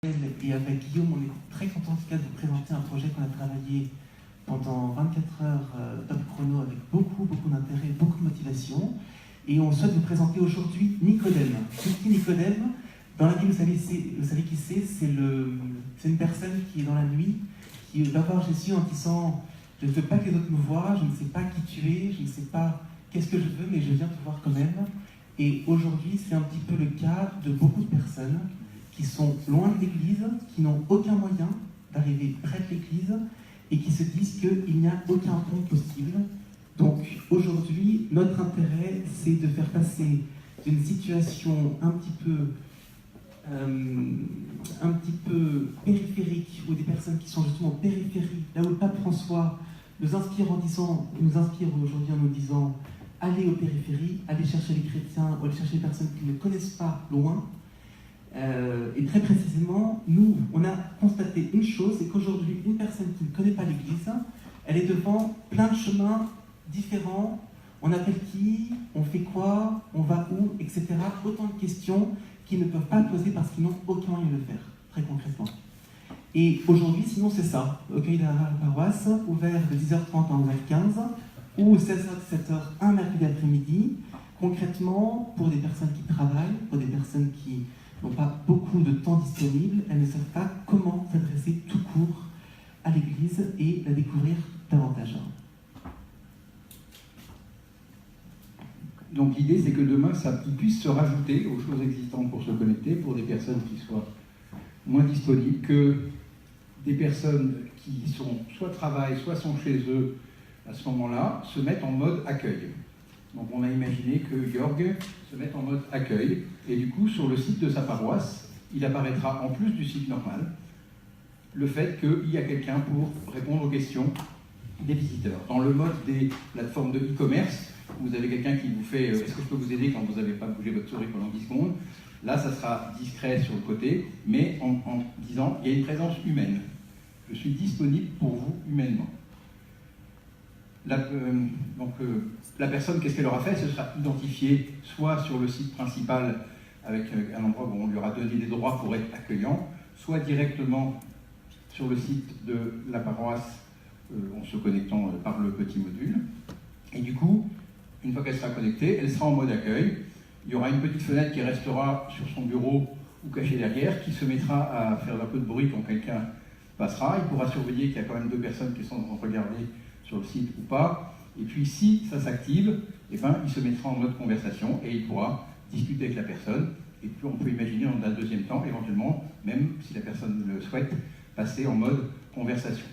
Et avec Guillaume, on est très content en tout cas de vous présenter un projet qu'on a travaillé pendant 24 heures top chrono avec beaucoup d'intérêt, beaucoup de motivation. Et on souhaite vous présenter aujourd'hui Nicodème. Qui Nicodème? Dans la vie, vous savez qui c'est une personne qui est dans la nuit, qui va voir Jésus en disant « Je ne veux pas que les autres me voient, je ne sais pas qui tu es, je ne sais pas qu'est-ce que je veux, mais je viens te voir quand même. » Et aujourd'hui, c'est un petit peu le cas de beaucoup de personnes qui sont loin de l'Église, qui n'ont aucun moyen d'arriver près de l'Église et qui se disent qu'il n'y a aucun pont possible. Donc aujourd'hui, notre intérêt, c'est de faire passer d'une situation un petit peu périphérique, ou des personnes qui sont justement périphérie, là où le pape François nous inspire aujourd'hui en nous disant allez aux périphéries, allez chercher les chrétiens, ou allez chercher les personnes qui ne connaissent pas loin. Et très précisément, nous, on a constaté une chose, c'est qu'aujourd'hui, une personne qui ne connaît pas l'Église, elle est devant plein de chemins différents. On appelle qui, on fait quoi, on va où, etc. Autant de questions qu'ils ne peuvent pas poser parce qu'ils n'ont aucun moyen de le faire, très concrètement. Et aujourd'hui, sinon, c'est ça. Au Cueil de la paroisse, ouvert de 10h30 à 11h15, ou 16h-17h, un mercredi après-midi. Concrètement, pour des personnes qui travaillent, pour des personnes qui n'ont pas beaucoup de temps disponible, elles ne savent pas comment s'adresser tout court à l'Église et la découvrir davantage. Donc l'idée, c'est que demain, ça puisse se rajouter aux choses existantes pour se connecter, pour des personnes qui soient moins disponibles, que des personnes qui sont soit travaillent, soit sont chez eux à ce moment-là, se mettent en mode accueil. Donc on a imaginé que Jorg se mette en mode accueil, et du coup, sur le site de sa paroisse, il apparaîtra, en plus du site normal, le fait qu'il y a quelqu'un pour répondre aux questions des visiteurs. Dans le mode des plateformes de e-commerce, vous avez quelqu'un qui vous fait « Est-ce que je peux vous aider » quand vous n'avez pas bougé votre souris pendant 10 secondes. Là, ça sera discret sur le côté, mais en disant « Il y a une présence humaine. Je suis disponible pour vous humainement. » La personne, qu'est-ce qu'elle aura fait? Ce sera identifiée soit sur le site principal avec un endroit où on lui aura donné des droits pour être accueillant, soit directement sur le site de la paroisse en se connectant par le petit module. Et du coup, une fois qu'elle sera connectée, elle sera en mode accueil. Il y aura une petite fenêtre qui restera sur son bureau ou cachée derrière, qui se mettra à faire un peu de bruit quand quelqu'un passera. Il pourra surveiller qu'il y a quand même 2 personnes qui sont en train de regarder sur le site ou pas. Et puis si ça s'active, eh ben, il se mettra en mode conversation et il pourra discuter avec la personne. Et puis on peut imaginer dans un deuxième temps, éventuellement, même si la personne le souhaite, passer en mode conversation.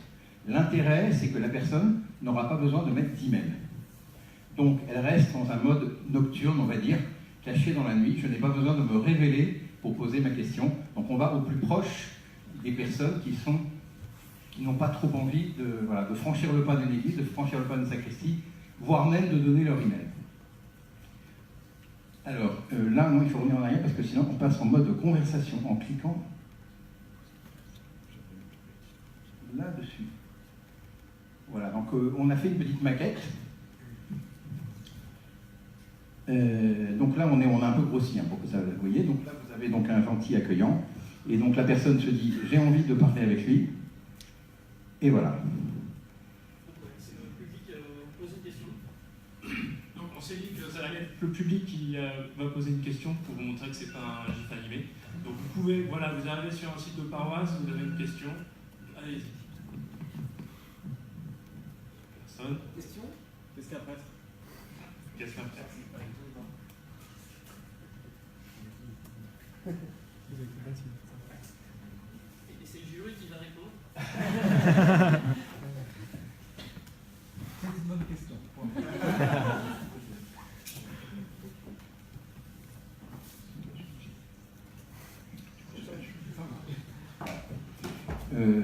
L'intérêt, c'est que la personne n'aura pas besoin de mettre d'email. Donc elle reste dans un mode nocturne, on va dire, caché dans la nuit. Je n'ai pas besoin de me révéler pour poser ma question. Donc on va au plus proche des personnes qui n'ont pas trop envie de franchir le pas d'une église, de franchir le pas d'une sacristie, voire même de donner leur email. Alors là, non, il faut revenir en arrière parce que sinon on passe en mode de conversation en cliquant là-dessus. Voilà, donc on a fait une petite maquette. Donc là, on a un peu grossi pour que ça vous voyez. Donc là, vous avez donc un gentil accueillant. Et donc la personne se dit, j'ai envie de parler avec lui. Et voilà. C'est le public qui pose une question. Donc on s'est dit que ça allait être le public qui va poser une question pour vous montrer que c'est pas un GIF animé. Donc vous pouvez, voilà, vous arrivez sur un site de paroisse, vous avez une question. Allez-y. Personne. Question? Qu'est-ce qu'un prêtre? Qu'est-ce qu'un prêtre? Et c'est le jury qui va répondre. C'est une bonne question.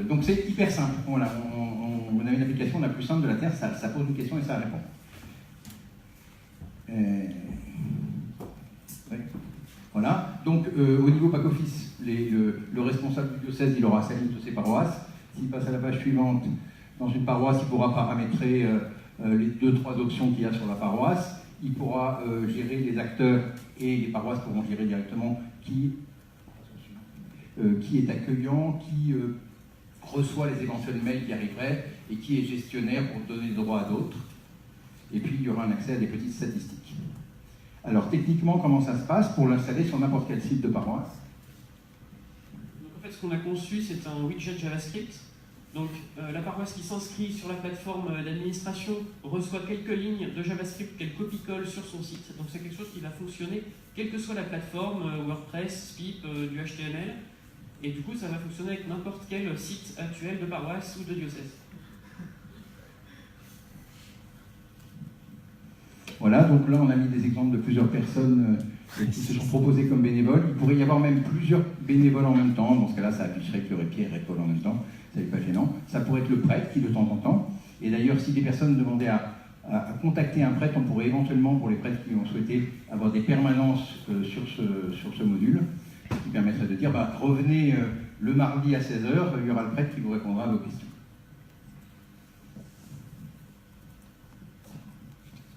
Donc c'est hyper simple. Voilà, on a une application la plus simple de la Terre, ça pose une question et ça répond. Ouais. Voilà, donc au niveau back office, le responsable du diocèse, il aura sa liste de ses paroisses. S'il passe à la page suivante, dans une paroisse, il pourra paramétrer les 2-3 options qu'il y a sur la paroisse. Il pourra gérer les acteurs et les paroisses pourront gérer directement qui est accueillant, qui reçoit les éventuels mails qui arriveraient et qui est gestionnaire pour donner le droit à d'autres. Et puis il y aura un accès à des petites statistiques. Alors techniquement, comment ça se passe pour l'installer sur n'importe quel site de paroisse? Donc en fait, ce qu'on a conçu, c'est un widget JavaScript. Donc la paroisse qui s'inscrit sur la plateforme d'administration reçoit quelques lignes de JavaScript qu'elle copie-colle sur son site. Donc c'est quelque chose qui va fonctionner quelle que soit la plateforme, WordPress, Spip, du HTML. Et du coup, ça va fonctionner avec n'importe quel site actuel de paroisse ou de diocèse. Voilà, donc là on a mis des exemples de plusieurs personnes qui se sont proposées comme bénévoles. Il pourrait y avoir même plusieurs bénévoles en même temps. Dans ce cas-là, ça afficherait que Pierre et Paul en même temps. Ça n'est pas gênant. Ça pourrait être le prêtre qui de temps en temps. Et d'ailleurs, si des personnes demandaient à contacter un prêtre, on pourrait éventuellement, pour les prêtres qui ont souhaité, avoir des permanences sur ce module, qui permettrait de dire, revenez le mardi à 16h, il y aura le prêtre qui vous répondra à vos questions.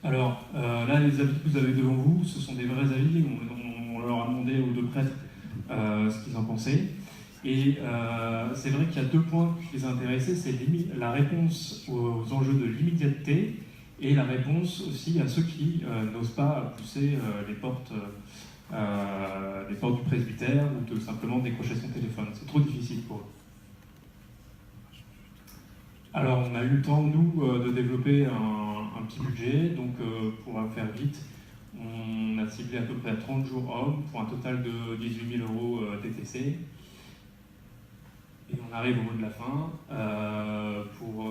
Alors, là, les avis que vous avez devant vous, ce sont des vrais avis. On leur a demandé aux deux prêtres ce qu'ils en pensaient. Et c'est vrai qu'il y a 2 points qui les intéressaient, c'est la réponse aux enjeux de l'immédiateté et la réponse aussi à ceux qui n'osent pas pousser les portes du presbytère ou de simplement décrocher son téléphone. C'est trop difficile pour eux. Alors, on a eu le temps, nous, de développer un petit budget. Donc, pour faire vite, on a ciblé à peu près à 30 jours hommes pour un total de 18 000 € TTC. Et on arrive au mot de la fin pour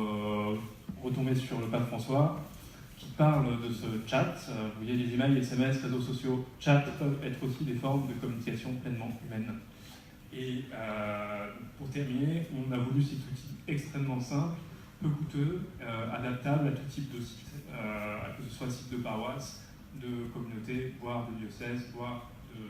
retomber sur le pape François qui parle de ce chat. Vous voyez, les emails, SMS, réseaux sociaux, chat peuvent être aussi des formes de communication pleinement humaine. Et pour terminer, on a voulu cet outil extrêmement simple, peu coûteux, adaptable à tout type de site, que ce soit site de paroisse, de communauté, voire de diocèse, voire de